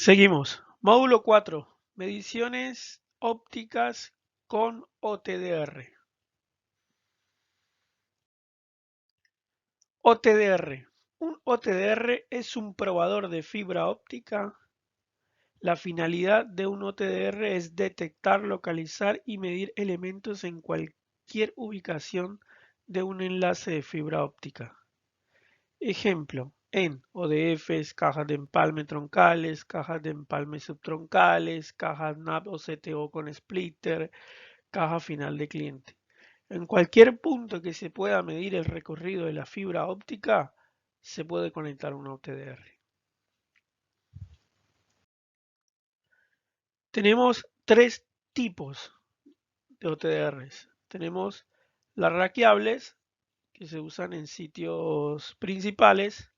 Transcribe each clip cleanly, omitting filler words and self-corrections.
Seguimos. Módulo 4. Mediciones ópticas con OTDR. OTDR. Un OTDR es un probador de fibra óptica. La finalidad de un OTDR es detectar, localizar y medir elementos en cualquier ubicación de un enlace de fibra óptica. Ejemplo, en ODFs, cajas de empalme troncales, cajas de empalme subtroncales, cajas NAP o CTO con splitter, caja final de cliente. En cualquier punto que se pueda medir el recorrido de la fibra óptica, se puede conectar un OTDR. Tenemos tres tipos de OTDRs. Tenemos las raqueables, que se usan en sitios principales,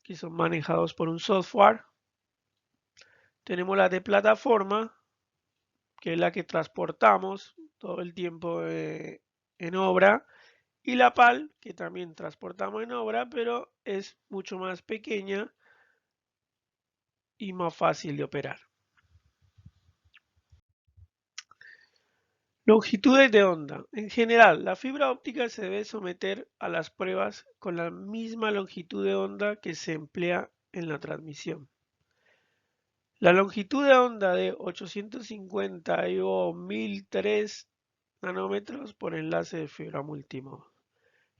que son manejados por un software. Tenemos la de plataforma, que es la que transportamos todo el tiempo en obra. Y la PAL, que también transportamos en obra, pero es mucho más pequeña y más fácil de operar. Longitudes de onda. En general, la fibra óptica se debe someter a las pruebas con la misma longitud de onda que se emplea en la transmisión. La longitud de onda de 850 o 1003 nanómetros por enlace de fibra multimodo.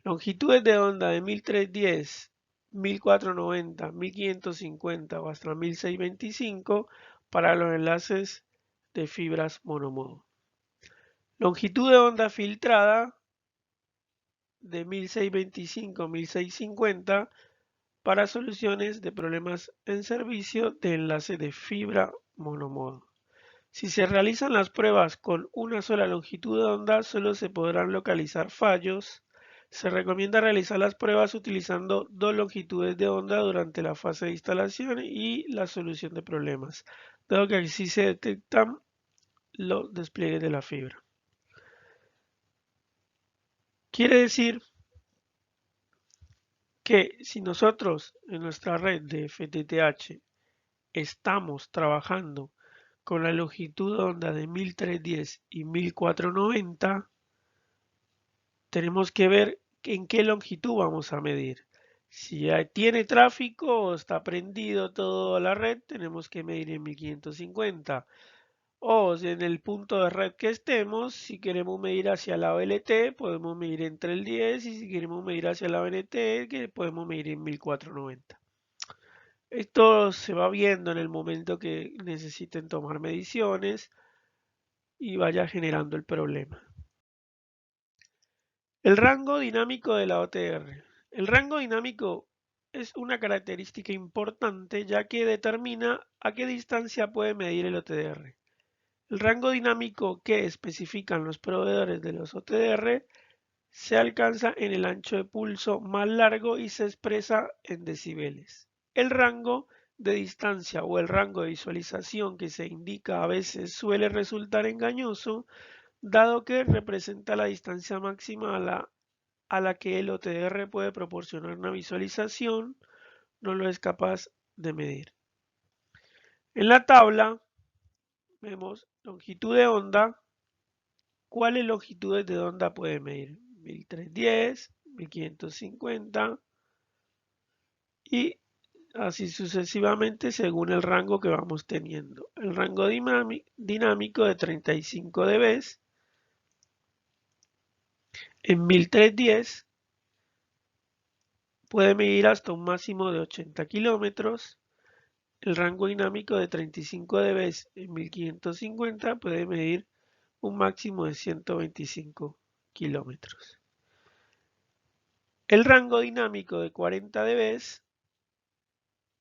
Longitudes de onda de 1310, 1490, 1550 o hasta 1625 para los enlaces de fibras monomodo. Longitud de onda filtrada de 1625, 1650 para soluciones de problemas en servicio de enlace de fibra monomodo. Si se realizan las pruebas con una sola longitud de onda, solo se podrán localizar fallos. Se recomienda realizar las pruebas utilizando dos longitudes de onda durante la fase de instalación y la solución de problemas, dado que así se detectan los despliegues de la fibra. Quiere decir que si nosotros en nuestra red de FTTH estamos trabajando con la longitud de onda de 1310 y 1490, tenemos que ver en qué longitud vamos a medir. Si tiene tráfico o está prendido toda la red, tenemos que medir en 1550. O si en el punto de red que estemos, si queremos medir hacia la OLT, podemos medir entre el 10 y si queremos medir hacia la ONT, que podemos medir en 1490. Esto se va viendo en el momento que necesiten tomar mediciones y vaya generando el problema. El rango dinámico de la OTR. El rango dinámico es una característica importante ya que determina a qué distancia puede medir el OTDR. El rango dinámico que especifican los proveedores de los OTDR se alcanza en el ancho de pulso más largo y se expresa en decibeles. El rango de distancia o el rango de visualización que se indica a veces suele resultar engañoso, dado que representa la distancia máxima a la que el OTDR puede proporcionar una visualización, no lo es capaz de medir. En la tabla vemos longitud de onda. ¿Cuáles longitudes de onda puede medir? 1310, 1550 y así sucesivamente según el rango que vamos teniendo. El rango dinámico de 35 dB en 1310 puede medir hasta un máximo de 80 kilómetros. El rango dinámico de 35 dB en 1550 puede medir un máximo de 125 kilómetros. El rango dinámico de 40 dB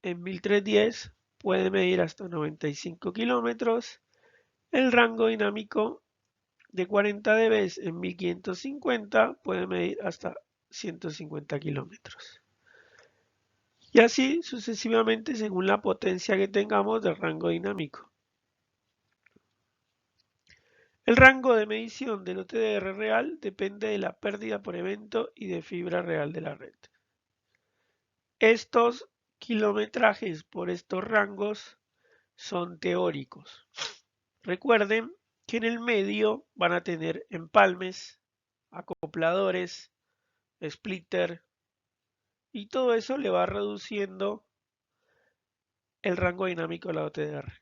en 1310 puede medir hasta 95 kilómetros. El rango dinámico de 40 dB en 1550 puede medir hasta 150 kilómetros. Y así sucesivamente según la potencia que tengamos del rango dinámico. El rango de medición del OTDR real depende de la pérdida por evento y de fibra real de la red. Estos kilometrajes por estos rangos son teóricos. Recuerden que en el medio van a tener empalmes, acopladores, splitter, y todo eso le va reduciendo el rango dinámico de la OTDR.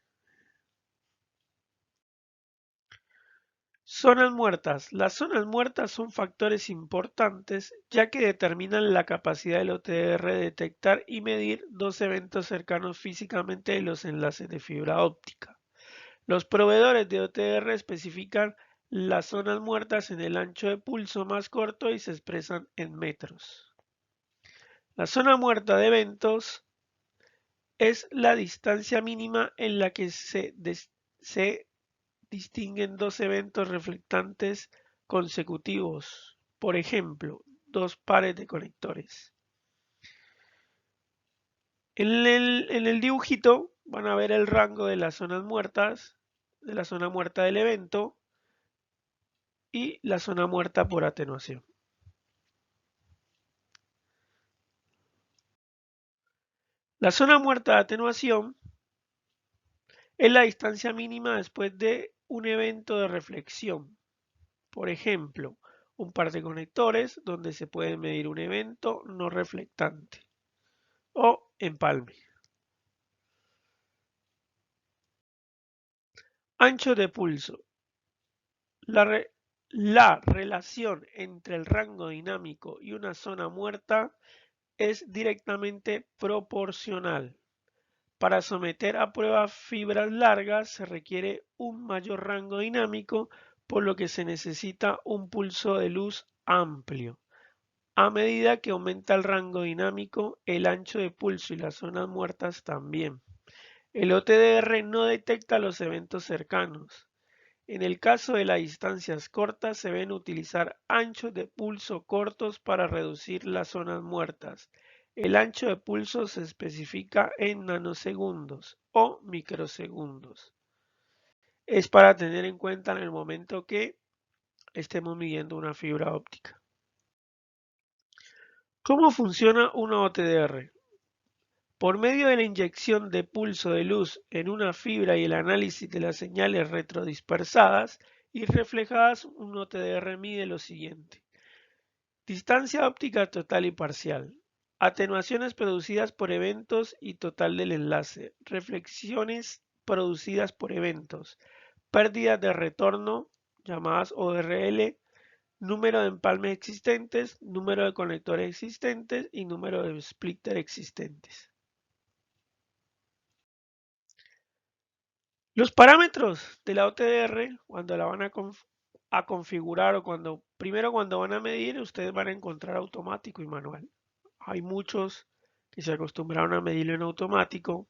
Zonas muertas. Las zonas muertas son factores importantes ya que determinan la capacidad del OTDR de detectar y medir dos eventos cercanos físicamente de los enlaces de fibra óptica. Los proveedores de OTDR especifican las zonas muertas en el ancho de pulso más corto y se expresan en metros. La zona muerta de eventos es la distancia mínima en la que se distinguen dos eventos reflectantes consecutivos, por ejemplo, dos pares de conectores. En el dibujito van a ver el rango de las zonas muertas, de la zona muerta del evento y la zona muerta por atenuación. La zona muerta de atenuación es la distancia mínima después de un evento de reflexión. Por ejemplo, un par de conectores donde se puede medir un evento no reflectante o empalme. Ancho de pulso. La relación entre el rango dinámico y una zona muerta es directamente proporcional. Para someter a prueba fibras largas se requiere un mayor rango dinámico, por lo que se necesita un pulso de luz amplio. A medida que aumenta el rango dinámico, el ancho de pulso y las zonas muertas también. El OTDR no detecta los eventos cercanos. En el caso de las distancias cortas, se deben utilizar anchos de pulso cortos para reducir las zonas muertas. El ancho de pulso se especifica en nanosegundos o microsegundos. Es para tener en cuenta en el momento que estemos midiendo una fibra óptica. ¿Cómo funciona una OTDR? Por medio de la inyección de pulso de luz en una fibra y el análisis de las señales retrodispersadas y reflejadas, un OTDR mide lo siguiente: distancia óptica total y parcial, atenuaciones producidas por eventos y total del enlace, reflexiones producidas por eventos, pérdidas de retorno, llamadas ORL, número de empalmes existentes, número de conectores existentes y número de splitter existentes. Los parámetros de la OTDR, cuando la van a configurar o primero cuando van a medir, ustedes van a encontrar automático y manual. Hay muchos que se acostumbraron a medirlo en automático.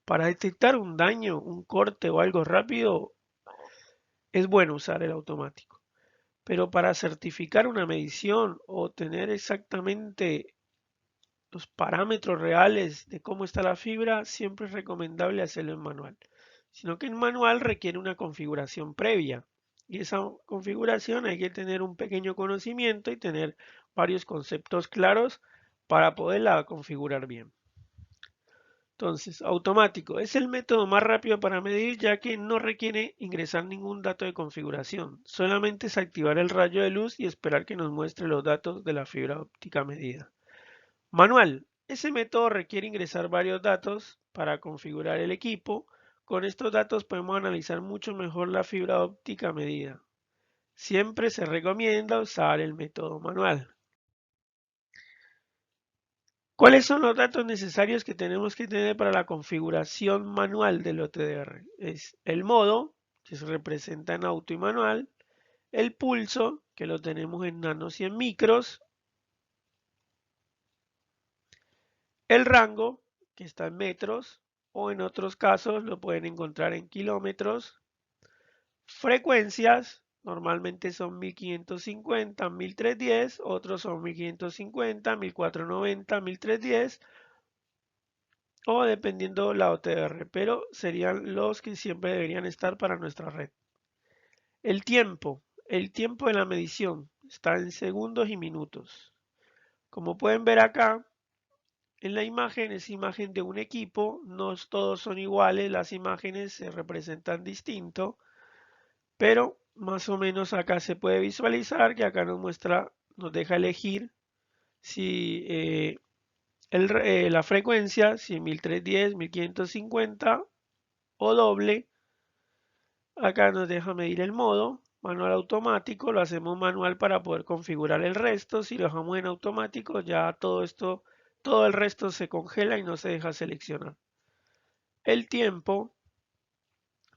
Para detectar un daño, un corte o algo rápido, es bueno usar el automático. Pero para certificar una medición o tener exactamente los parámetros reales de cómo está la fibra, siempre es recomendable hacerlo en manual. Sino que en manual requiere una configuración previa. Y esa configuración hay que tener un pequeño conocimiento y tener varios conceptos claros para poderla configurar bien. Entonces, automático es el método más rápido para medir, ya que no requiere ingresar ningún dato de configuración. Solamente es activar el rayo de luz y esperar que nos muestre los datos de la fibra óptica medida. Manual. Ese método requiere ingresar varios datos para configurar el equipo. Con estos datos podemos analizar mucho mejor la fibra óptica medida. Siempre se recomienda usar el método manual. ¿Cuáles son los datos necesarios que tenemos que tener para la configuración manual del OTDR? Es el modo, que se representa en auto y manual, el pulso, que lo tenemos en nanos y en micros, el rango, que está en metros, o en otros casos lo pueden encontrar en kilómetros. Frecuencias, normalmente son 1550, 1310, otros son 1550, 1490, 1310, o dependiendo la OTR, pero serían los que siempre deberían estar para nuestra red. El tiempo de la medición está en segundos y minutos. Como pueden ver acá, En la imagen es imagen de un equipo, no todos son iguales, las imágenes se representan distinto, pero más o menos acá se puede visualizar que acá nos muestra, nos deja elegir si la frecuencia, si 1310, 1550 o doble. Acá nos deja medir el modo, manual automático, lo hacemos manual para poder configurar el resto. Si lo dejamos en automático, ya todo el resto se congela y no se deja seleccionar. El tiempo,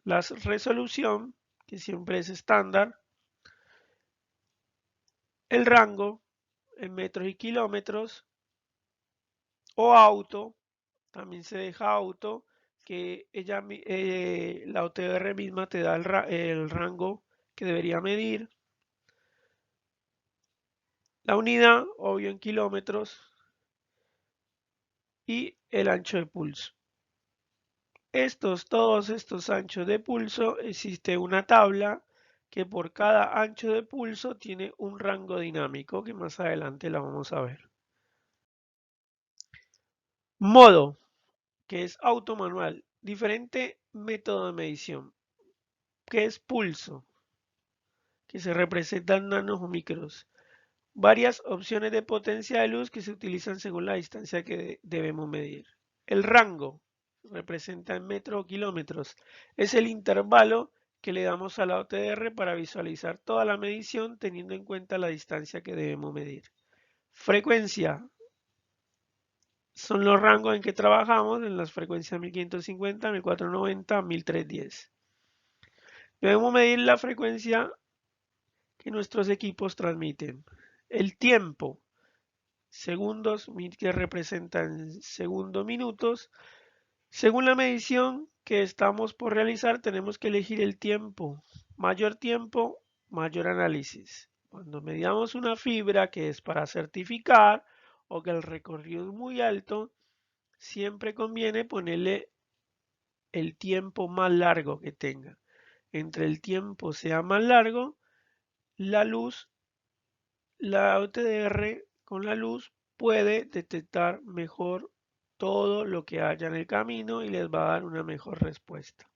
la resolución, que siempre es estándar, el rango en metros y kilómetros, o auto, también se deja auto, que la OTR misma te da el rango que debería medir. La unidad, obvio en kilómetros, y el ancho de pulso. Todos estos anchos de pulso, existe una tabla que por cada ancho de pulso tiene un rango dinámico, que más adelante la vamos a ver. Modo, que es auto manual, diferente método de medición, que es pulso, que se representan nanos o micros. Varias opciones de potencia de luz que se utilizan según la distancia que debemos medir. El rango, representa en metros o kilómetros, es el intervalo que le damos a la OTR para visualizar toda la medición teniendo en cuenta la distancia que debemos medir. Frecuencia, son los rangos en que trabajamos en las frecuencias 1550, 1490, 1310. Debemos medir la frecuencia que nuestros equipos transmiten. El tiempo, segundos, que representan segundos minutos. Según la medición que estamos por realizar, tenemos que elegir el tiempo. Mayor tiempo, mayor análisis. Cuando medamos una fibra que es para certificar o que el recorrido es muy alto, siempre conviene ponerle el tiempo más largo que tenga. Entre el tiempo sea más largo, la luz, la OTDR con la luz puede detectar mejor todo lo que haya en el camino y les va a dar una mejor respuesta.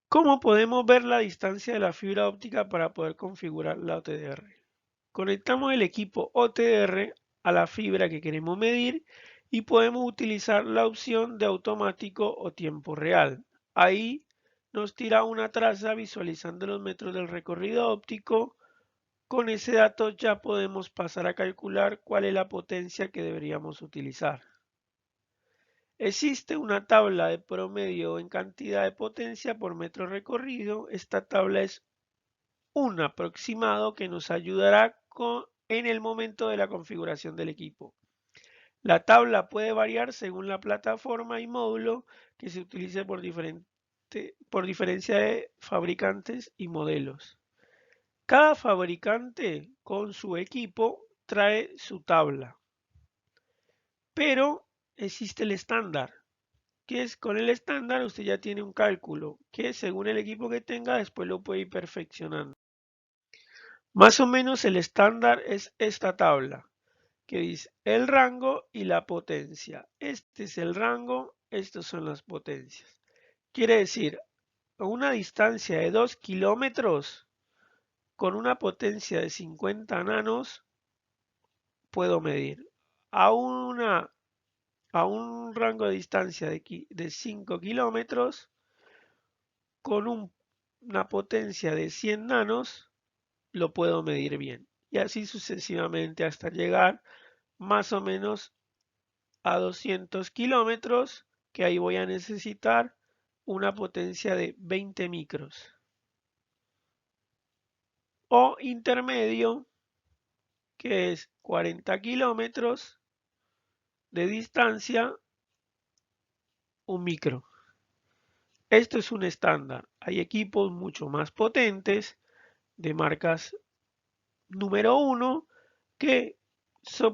¿Cómo podemos ver la distancia de la fibra óptica para poder configurar la OTDR? Conectamos el equipo OTDR a la fibra que queremos medir y podemos utilizar la opción de automático o tiempo real. Ahí nos tira una traza visualizando los metros del recorrido óptico. Con ese dato ya podemos pasar a calcular cuál es la potencia que deberíamos utilizar. Existe una tabla de promedio en cantidad de potencia por metro recorrido. Esta tabla es un aproximado que nos ayudará en el momento de la configuración del equipo. La tabla puede variar según la plataforma y módulo que se utilice por diferencia de fabricantes y modelos. Cada fabricante con su equipo trae su tabla, pero existe el estándar, que es con el estándar usted ya tiene un cálculo que según el equipo que tenga después lo puede ir perfeccionando. Más o menos el estándar es esta tabla que dice el rango y la potencia. Este es el rango, estas son las potencias. Quiere decir, a una distancia de 2 kilómetros con una potencia de 50 nanos puedo medir. A un rango de distancia de 5 kilómetros con una potencia de 100 nanos lo puedo medir bien. Y así sucesivamente hasta llegar más o menos a 200 kilómetros, que ahí voy a necesitar una potencia de 20 micros. O intermedio, que es 40 kilómetros de distancia, un micro. Esto es un estándar. Hay equipos mucho más potentes de marcas número 1 que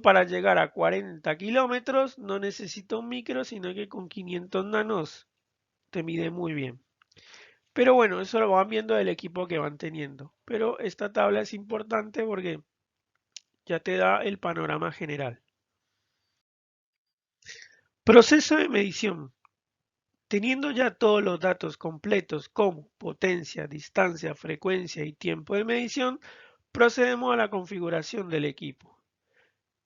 para llegar a 40 kilómetros no necesita un micro, sino que con 500 nanos te mide muy bien. Pero bueno, eso lo van viendo del equipo que van teniendo. Pero esta tabla es importante porque ya te da el panorama general. Proceso de medición. Teniendo ya todos los datos completos como potencia, distancia, frecuencia y tiempo de medición, procedemos a la configuración del equipo.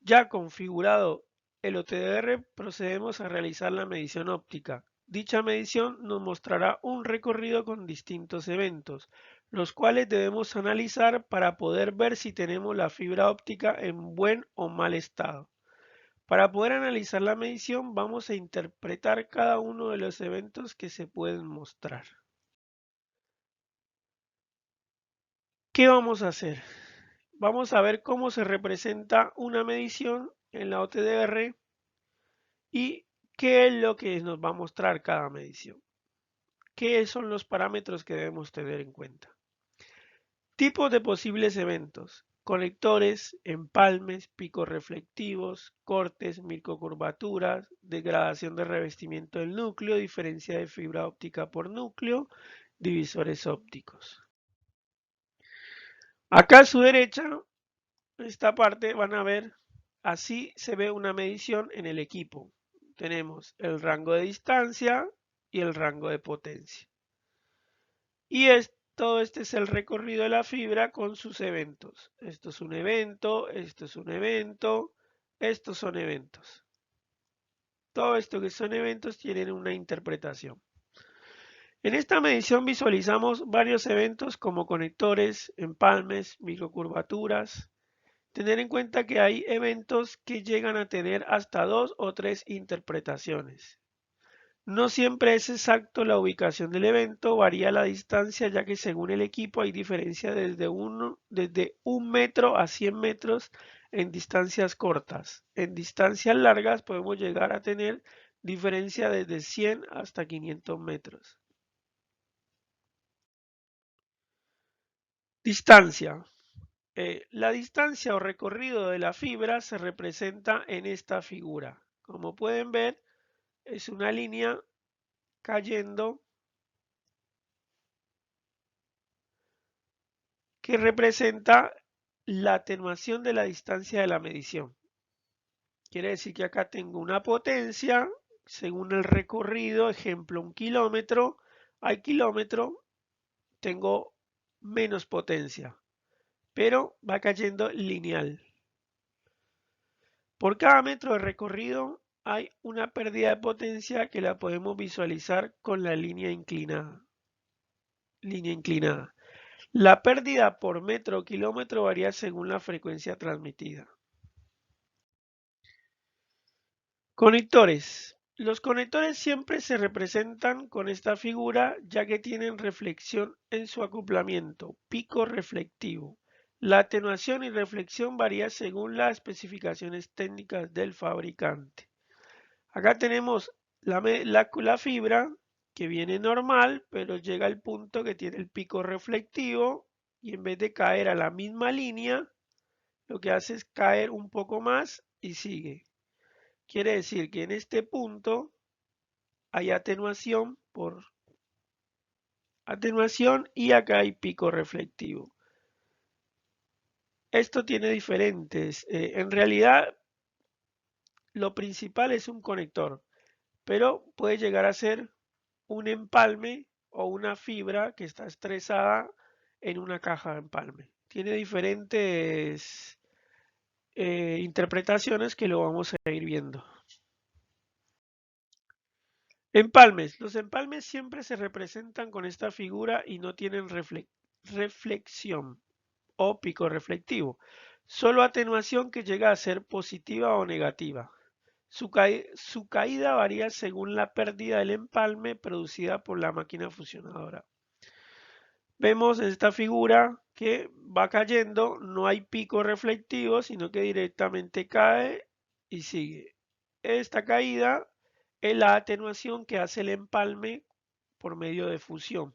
Ya configurado el OTDR, procedemos a realizar la medición óptica. Dicha medición nos mostrará un recorrido con distintos eventos, los cuales debemos analizar para poder ver si tenemos la fibra óptica en buen o mal estado. Para poder analizar la medición, vamos a interpretar cada uno de los eventos que se pueden mostrar. ¿Qué vamos a hacer? Vamos a ver cómo se representa una medición en la OTDR y qué es lo que nos va a mostrar cada medición. ¿Qué son los parámetros que debemos tener en cuenta? Tipos de posibles eventos. Conectores, empalmes, picos reflectivos, cortes, microcurvaturas, degradación de revestimiento del núcleo, diferencia de fibra óptica por núcleo, divisores ópticos. Acá a su derecha, esta parte van a ver, así se ve una medición en el equipo. Tenemos el rango de distancia y el rango de potencia. Y todo este es el recorrido de la fibra con sus eventos. Esto es un evento, esto es un evento, estos son eventos. Todo esto que son eventos tienen una interpretación. En esta medición visualizamos varios eventos como conectores, empalmes, microcurvaturas. Tener en cuenta que hay eventos que llegan a tener hasta 2 o 3 interpretaciones. No siempre es exacto la ubicación del evento, varía la distancia ya que según el equipo hay diferencia desde 1 metro a 100 metros en distancias cortas. En distancias largas podemos llegar a tener diferencia desde 100 hasta 500 metros. Distancia. La distancia o recorrido de la fibra se representa en esta figura. Como pueden ver, es una línea cayendo que representa la atenuación de la distancia de la medición. Quiere decir que acá tengo una potencia, según el recorrido, ejemplo 1 kilómetro, al kilómetro tengo menos potencia, pero va cayendo lineal. Por cada metro de recorrido hay una pérdida de potencia que la podemos visualizar con la línea inclinada. La pérdida por metro o kilómetro varía según la frecuencia transmitida. Conectores. Los conectores siempre se representan con esta figura ya que tienen reflexión en su acoplamiento, pico reflectivo. La atenuación y reflexión varía según las especificaciones técnicas del fabricante. Acá tenemos la fibra que viene normal, pero llega al punto que tiene el pico reflectivo y en vez de caer a la misma línea, lo que hace es caer un poco más y sigue. Quiere decir que en este punto hay atenuación y acá hay pico reflectivo. Esto tiene diferentes. En realidad, lo principal es un conector, pero puede llegar a ser un empalme o una fibra que está estresada en una caja de empalme. Tiene diferentes interpretaciones que lo vamos a ir viendo. Empalmes. Los empalmes siempre se representan con esta figura y no tienen reflexión o pico reflectivo. Solo atenuación que llega a ser positiva o negativa. Su caída varía según la pérdida del empalme producida por la máquina fusionadora. Vemos en esta figura que va cayendo, no hay pico reflectivo, sino que directamente cae y sigue. Esta caída es la atenuación que hace el empalme por medio de fusión.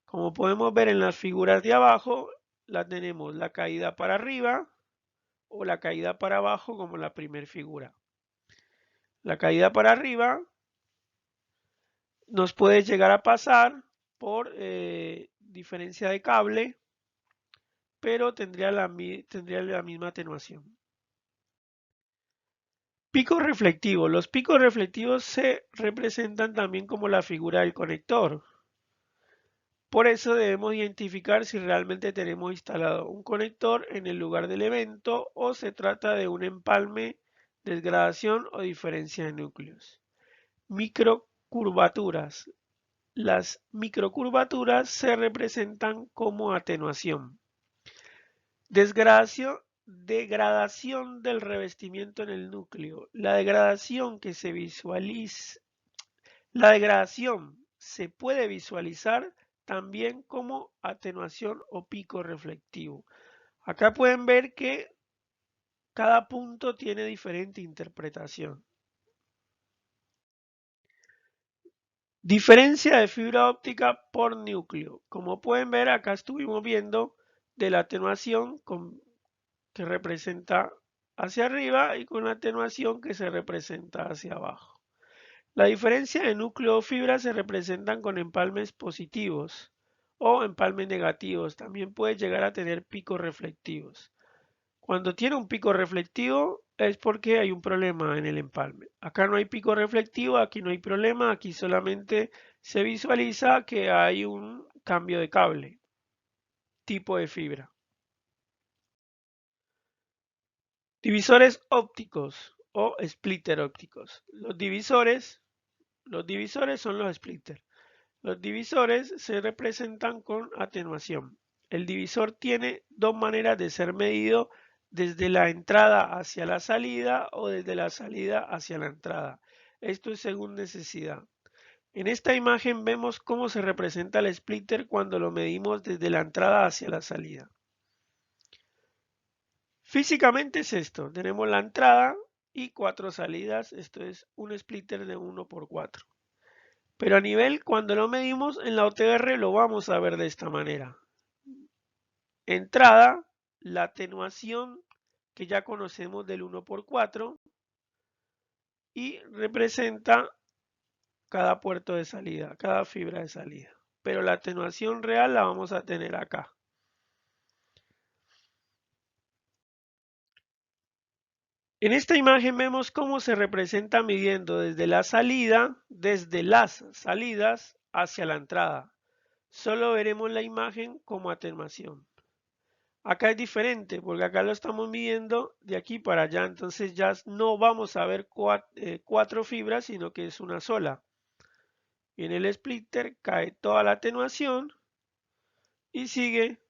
Como podemos ver en las figuras de abajo, la tenemos la caída para arriba o la caída para abajo como la primera figura. La caída para arriba nos puede llegar a pasar por diferencia de cable, pero tendría la misma atenuación. Picos reflectivos. Los picos reflectivos se representan también como la figura del conector. Por eso debemos identificar si realmente tenemos instalado un conector en el lugar del evento o se trata de un empalme, desgradación o diferencia de núcleos. Microcurvaturas. Las microcurvaturas se representan como atenuación. Degradación del revestimiento en el núcleo. La degradación se puede visualizar también como atenuación o pico reflectivo. Acá pueden ver que cada punto tiene diferente interpretación. Diferencia de fibra óptica por núcleo. Como pueden ver, acá estuvimos viendo de la atenuación que representa hacia arriba y con la atenuación que se representa hacia abajo. La diferencia de núcleo o fibra se representan con empalmes positivos o empalmes negativos. También puede llegar a tener picos reflectivos. Cuando tiene un pico reflectivo es porque hay un problema en el empalme. Acá no hay pico reflectivo, aquí no hay problema, aquí solamente se visualiza que hay un cambio de cable, tipo de fibra. Divisores ópticos o splitter ópticos. Los divisores son los splitters. Los divisores se representan con atenuación. El divisor tiene dos maneras de ser medido: desde la entrada hacia la salida o desde la salida hacia la entrada. Esto es según necesidad. En esta imagen vemos cómo se representa el splitter cuando lo medimos desde la entrada hacia la salida. Físicamente es esto: tenemos la entrada y 4 salidas. Esto es un splitter de 1×4. Pero a nivel, cuando lo medimos en la OTR, lo vamos a ver de esta manera. Entrada, la atenuación que ya conocemos del 1×4 y representa cada puerto de salida, cada fibra de salida. Pero la atenuación real la vamos a tener acá. En esta imagen vemos cómo se representa midiendo desde las salidas hacia la entrada. Solo veremos la imagen como atenuación. Acá es diferente porque acá lo estamos midiendo de aquí para allá, entonces ya no vamos a ver 4 fibras, sino que es una sola. Y en el splitter cae toda la atenuación y sigue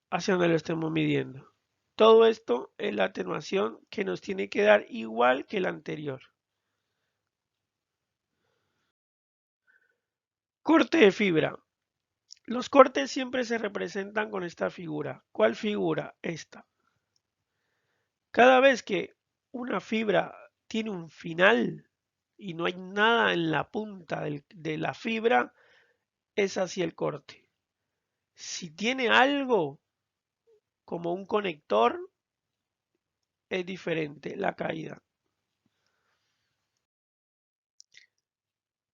hacia donde lo estemos midiendo. Todo esto es la atenuación que nos tiene que dar igual que la anterior. Corte de fibra. Los cortes siempre se representan con esta figura. ¿Cuál figura? Esta. Cada vez que una fibra tiene un final y no hay nada en la punta de la fibra, es así el corte. Si tiene algo como un conector, es diferente la caída.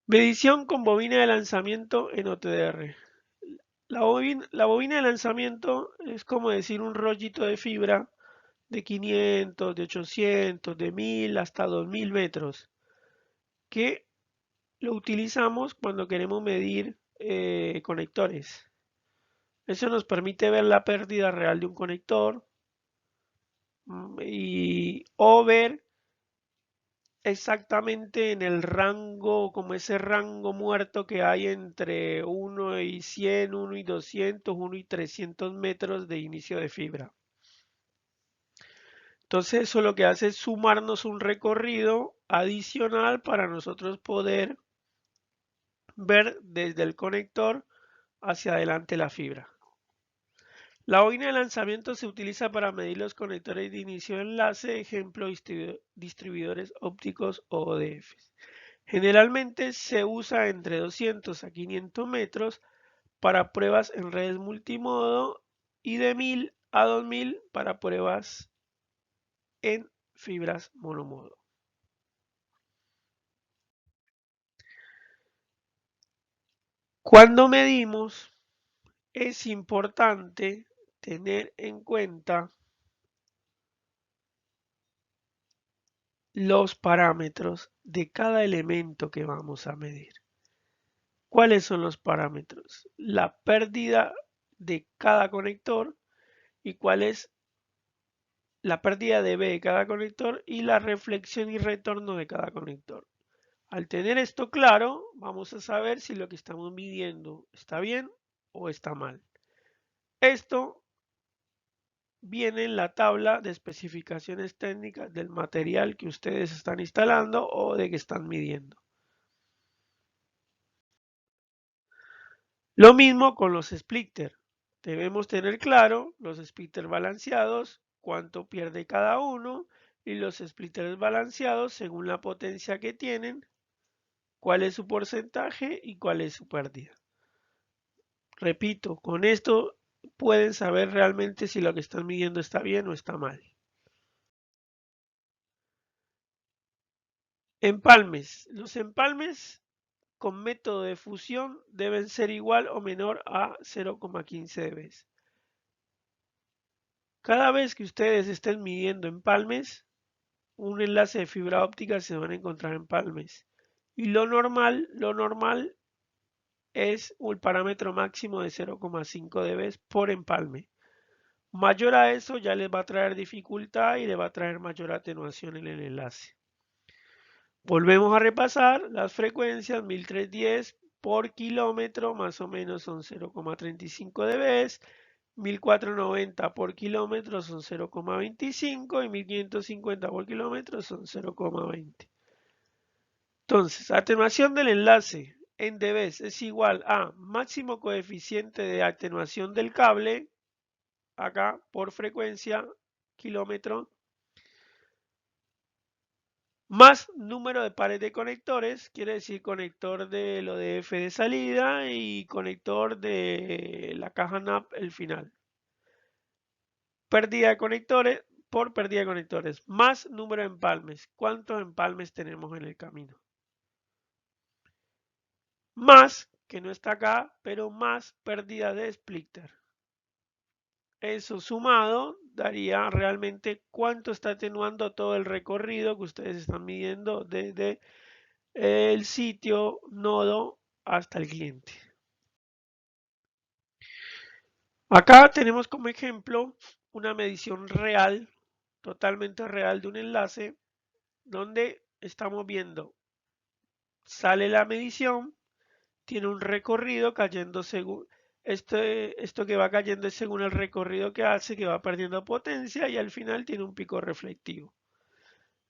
Medición con bobina de lanzamiento en OTDR. La bobina de lanzamiento es como decir un rollito de fibra de 500, de 800, de 1000 hasta 2000 metros, que lo utilizamos cuando queremos medir conectores. Eso nos permite ver la pérdida real de un conector o ver exactamente en el rango, como ese rango muerto que hay entre 1 y 100, 1 y 200, 1 y 300 metros de inicio de fibra. Entonces eso lo que hace es sumarnos un recorrido adicional para nosotros poder ver desde el conector hacia adelante la fibra. La bobina de lanzamiento se utiliza para medir los conectores de inicio de enlace, ejemplo distribuidores ópticos o ODFs. Generalmente se usa entre 200 a 500 metros para pruebas en redes multimodo y de 1000 a 2000 para pruebas en fibras monomodo. Cuando medimos, es importante tener en cuenta los parámetros de cada elemento que vamos a medir. ¿Cuáles son los parámetros? La pérdida de cada conector y cuál es la pérdida de B de cada conector y la reflexión y retorno de cada conector. Al tener esto claro, vamos a saber si lo que estamos midiendo está bien o está mal. Esto viene en la tabla de especificaciones técnicas del material que ustedes están instalando o de que están midiendo. Lo mismo con los splitters. Debemos tener claro los splitters balanceados, cuánto pierde cada uno, y los splitters balanceados según la potencia que tienen, cuál es su porcentaje y cuál es su pérdida. Repito, con esto pueden saber realmente si lo que están midiendo está bien o está mal. Empalmes. Los empalmes con método de fusión deben ser igual o menor a 0,15 dB. Cada vez que ustedes estén midiendo empalmes, un enlace de fibra óptica se van a encontrar empalmes. Y lo normal es un parámetro máximo de 0,5 dB por empalme. Mayor a eso ya les va a traer dificultad y le va a traer mayor atenuación en el enlace. Volvemos a repasar las frecuencias 1310 por kilómetro, más o menos son 0,35 dB, 1490 por kilómetro son 0,25 y 1550 por kilómetro son 0,20. Entonces, atenuación del enlace en dB es igual a máximo coeficiente de atenuación del cable, acá por frecuencia, kilómetro, más número de pares de conectores, quiere decir conector del ODF de salida y conector de la caja NAP el final. Pérdida de conectores por pérdida de conectores, más número de empalmes. ¿Cuántos empalmes tenemos en el camino? Más, que no está acá, pero más pérdida de splitter. Eso sumado daría realmente cuánto está atenuando todo el recorrido que ustedes están midiendo desde el sitio nodo hasta el cliente. Acá tenemos como ejemplo una medición real, totalmente real de un enlace donde estamos viendo, sale la medición, tiene un recorrido cayendo según, esto que va cayendo es según el recorrido que hace, que va perdiendo potencia y al final tiene un pico reflectivo.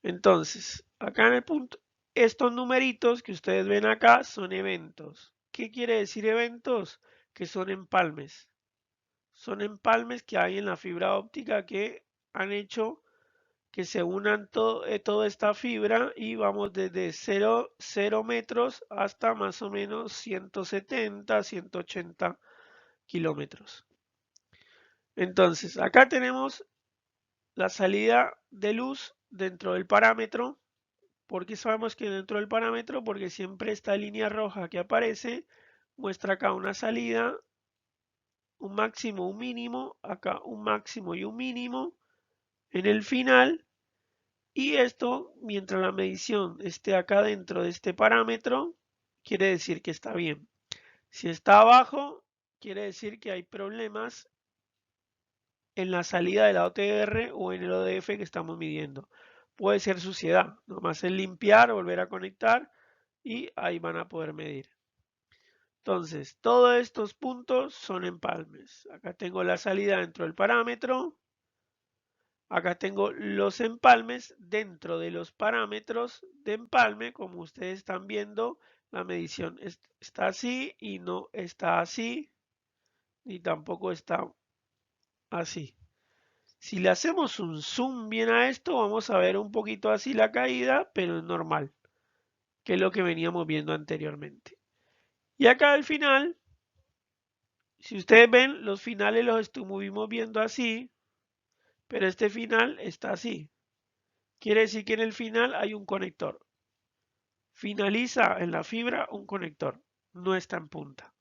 Entonces, acá en el punto, estos numeritos que ustedes ven acá son eventos. ¿Qué quiere decir eventos? Que son empalmes. Son empalmes que hay en la fibra óptica que han hecho que se unan toda esta fibra y vamos desde 0 metros hasta más o menos 170, 180 kilómetros. Entonces, acá tenemos la salida de luz dentro del parámetro. ¿Por qué sabemos que dentro del parámetro? Porque siempre esta línea roja que aparece muestra acá una salida, un máximo, un mínimo, acá un máximo y un mínimo en el final. Y esto, mientras la medición esté acá dentro de este parámetro, quiere decir que está bien. Si está abajo, quiere decir que hay problemas en la salida de la OTR o en el ODF que estamos midiendo. Puede ser suciedad, nomás es limpiar, volver a conectar y ahí van a poder medir. Entonces, todos estos puntos son empalmes. Acá tengo la salida dentro del parámetro. Acá tengo los empalmes dentro de los parámetros de empalme. Como ustedes están viendo, la medición está así y no está así, ni tampoco está así. Si le hacemos un zoom bien a esto, vamos a ver un poquito así la caída, pero es normal, que es lo que veníamos viendo anteriormente. Y acá al final, si ustedes ven, los finales los estuvimos viendo así, pero este final está así. Quiere decir que en el final hay un conector. Finaliza en la fibra un conector, no está en punta.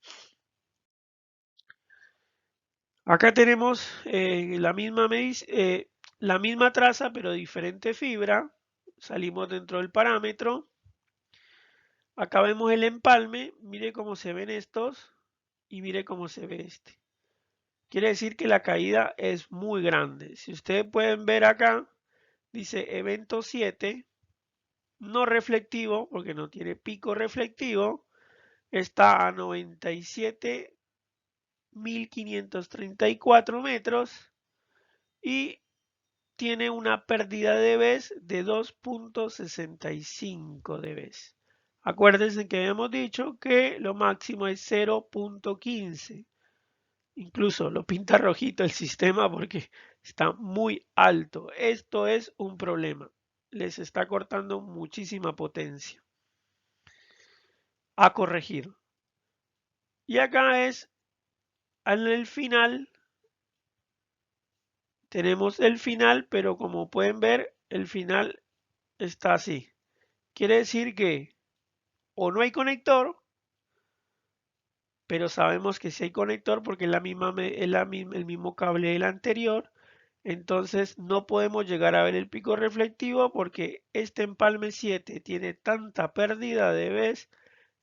Acá tenemos la misma traza, pero diferente fibra. salimos dentro del parámetro. Acá vemos el empalme, mire cómo se ven estos y mire cómo se ve este. Quiere decir que la caída es muy grande. Si ustedes pueden ver acá, dice evento 7, no reflectivo, porque no tiene pico reflectivo, está a 97.534 metros y tiene una pérdida de dB de 2.65 dB. Acuérdense que habíamos dicho que lo máximo es 0.15. Incluso lo pinta rojito el sistema porque está muy alto. Esto es un problema. Les está cortando muchísima potencia. A corregir. Y acá es en el final. Tenemos el final, pero como pueden ver, el final está así. Quiere decir que o no hay conector, pero sabemos que sí hay conector porque es el mismo cable del anterior. Entonces no podemos llegar a ver el pico reflectivo porque este empalme 7 tiene tanta pérdida de dB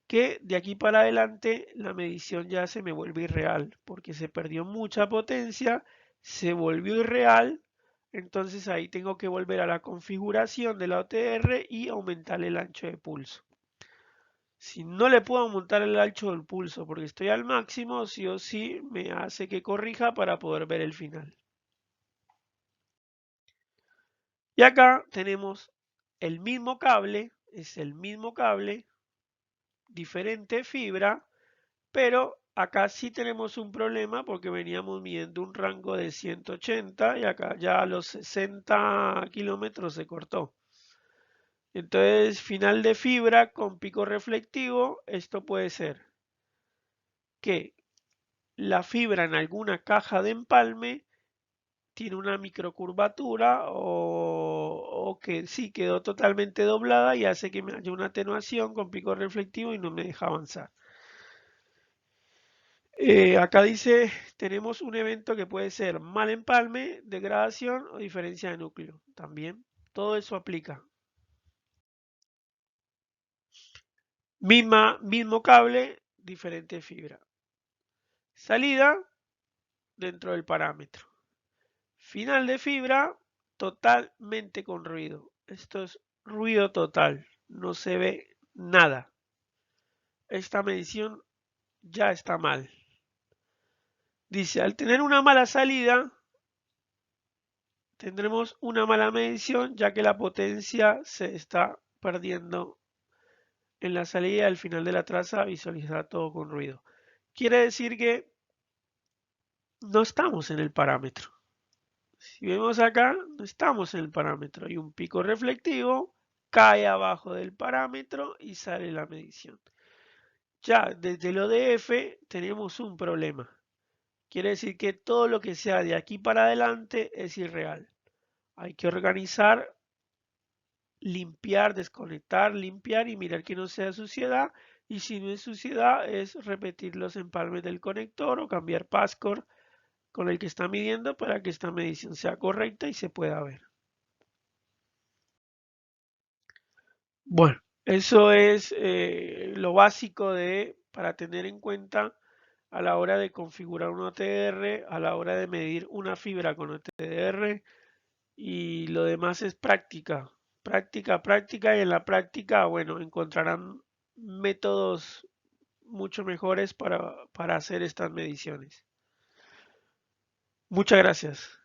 que de aquí para adelante la medición ya se me vuelve irreal porque se perdió mucha potencia, se volvió irreal. Entonces ahí tengo que volver a la configuración de la OTR y aumentar el ancho de pulso. Si no le puedo aumentar el ancho del pulso porque estoy al máximo, sí o sí me hace que corrija para poder ver el final. Y acá tenemos el mismo cable, es el mismo cable, diferente fibra, pero acá sí tenemos un problema porque veníamos midiendo un rango de 180 y acá ya a los 60 kilómetros se cortó. Entonces, final de fibra con pico reflectivo, esto puede ser que la fibra en alguna caja de empalme tiene una microcurvatura o que sí quedó totalmente doblada y hace que me haya una atenuación con pico reflectivo y no me deja avanzar. Acá dice, tenemos un evento que puede ser mal empalme, degradación o diferencia de núcleo. También todo eso aplica. Mismo cable, diferente fibra. Salida dentro del parámetro. Final de fibra totalmente con ruido. Esto es ruido total. No se ve nada. Esta medición ya está mal. Dice, al tener una mala salida, tendremos una mala medición ya que la potencia se está perdiendo en la salida. Al final de la traza visualiza todo con ruido. Quiere decir que no estamos en el parámetro. Si vemos acá, no estamos en el parámetro. Hay un pico reflectivo, cae abajo del parámetro y sale la medición. Ya desde el ODF tenemos un problema. Quiere decir que todo lo que sea de aquí para adelante es irreal. Hay que organizar, limpiar, desconectar, limpiar y mirar que no sea suciedad. Y si no es suciedad, es repetir los empalmes del conector o cambiar passcode con el que está midiendo para que esta medición sea correcta y se pueda ver. Bueno, eso es lo básico para tener en cuenta a la hora de configurar un OTR, a la hora de medir una fibra con OTR y lo demás es práctica, práctica y en la práctica, bueno, encontrarán métodos mucho mejores para hacer estas mediciones. Muchas gracias.